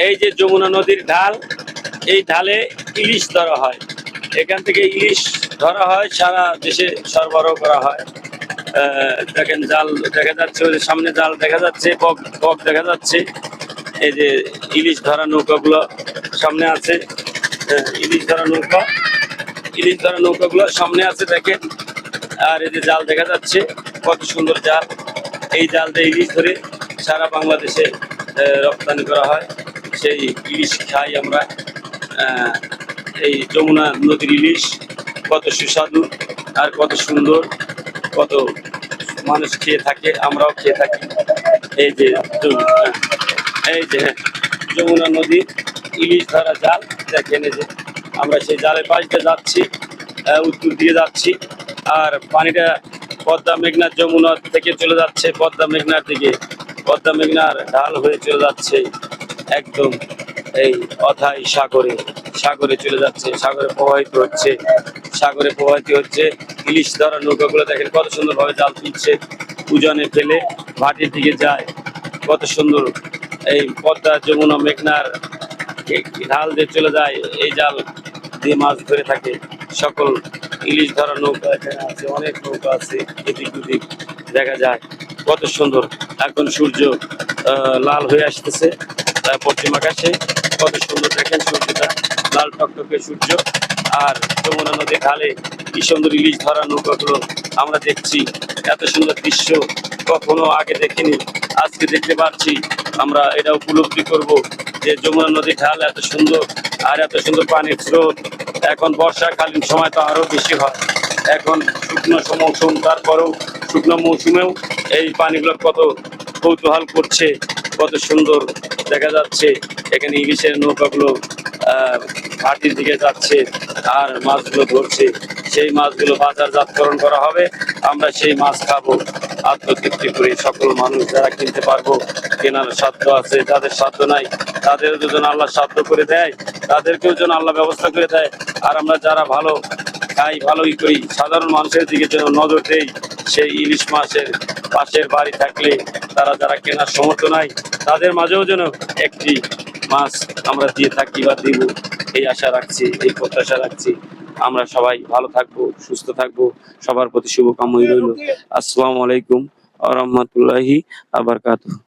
এই যে যমুনা নদীর ঢাল, এই ঢালে ইলিশ ধরা হয়। এখান থেকে ইলিশ ধরা হয়, সারা দেশে সরবরাহ করা হয়। দেখেন জাল দেখা যাচ্ছে, ওই যে সামনে জাল দেখা যাচ্ছে, বক বক দেখা যাচ্ছে। এই যে ইলিশ ধরা নৌকাগুলো সামনে আছে। ইলিশ ধরা নৌকা, ইলিশ ধরা নৌকাগুলো সামনে আছে দেখেন। আর এই যে জাল দেখা যাচ্ছে, কত সুন্দর জাল। এই জাল দিয়ে ইলিশ ধরে সারা বাংলাদেশে রপ্তানি করা হয়। সেই ইলিশ খাই আমরা। এই যমুনা নদীর ইলিশ কত সুস্বাদু আর কত সুন্দর, কত মানুষ খেয়ে থাকে, আমরাও খেয়ে থাকি। এই যে এই যে যমুনা নদীর ইলিশ ধরা জাল দেখেন। এই যে আমরা সেই জালের পাশ দিয়ে যাচ্ছি, উত্তর দিয়ে যাচ্ছি। আর পানিটা পদ্মা মেঘনার যমুনা থেকে চলে যাচ্ছে পদ্মা মেঘনার দিকে। পদ্মা মেঘনার ঢাল হয়ে চলে যাচ্ছে একদম এই অথাই সাগরে। সাগরে চলে যাচ্ছে, সাগরে প্রবাহিত হচ্ছে, সাগরে প্রবাহিত হচ্ছে। ইলিশ ধরা নৌকাগুলো দেখেন কত সুন্দরভাবে জাল তুলছে, উজানে ফেলে ভাটির দিকে যায়। কত সুন্দর এই পদ্মা যমুনা মেঘনার ঢাল দিয়ে চলে যায়, এই জাল দিয়ে মাছ ধরে থাকে সকল। ইলিশ ধরা নৌকা এখানে আছে, অনেক নৌকা আছে, এদিক ওদিক দেখা যায়। কত সুন্দর, এখন সূর্য লাল হয়ে আসতেছে পশ্চিম আকাশে। কত সুন্দর দেখেন সূর্যটা, লাল টকটকে সূর্য। আর যমুনা নদীর ঢালে কি সুন্দর ইলিশ ধরা নৌকাগুলো আমরা দেখছি। এত সুন্দর দৃশ্য কখনো আগে দেখিনি, আজকে দেখতে পাচ্ছি। আমরা এটা উপলব্ধি করব যে যমুনা নদীর ঢাল এত সুন্দর, আর এত সুন্দর পানির স্রোত। এখন বর্ষাকালীন সময় তো আরো বেশি হয়। এখন শুকনো মৌসুম, তারপরেও শুকনো মৌসুমেও এই পানিগুলো কত কৌতূহল করছে, কত সুন্দর দেখা যাচ্ছে। এখানে ইলিশের নৌকাগুলো ঘাটির দিকে যাচ্ছে আর মাছগুলো ধরছে। সেই মাছগুলো বাজারজাতকরণ করা হবে, আমরা সেই মাছ খাবো আত্মতৃপ্তি করে। সকল মানুষ যারা কিনতে পারবো, কেনার সাধ্য আছে, যাদের সাধ্য নাই তাদেরও যেন আল্লাহ সাধ্য করে দেয়, তাদেরকেও যেন আল্লাহ ব্যবস্থা করে দেয়। আর আমরা যারা ভালো খাই, ভালোই করি, সাধারণ মানুষের দিকে যেন নজর দেই। সেই ইলিশ মাছের পাশের বাড়ি থাকলে, তারা যারা কেনার সামর্থ্য নাই, তাদের মাঝেও যেন একটি মাছ আমরা দিয়ে থাকি বা দিব, এই আশা রাখছি, এই প্রত্যাশা রাখছি। আমরা সবাই ভালো থাকবো, সুস্থ থাকবো, সবার প্রতি শুভকামনাই রইল। আসসালামু আলাইকুম ওয়া রাহমাতুল্লাহি ওয়া বারাকাতুহু।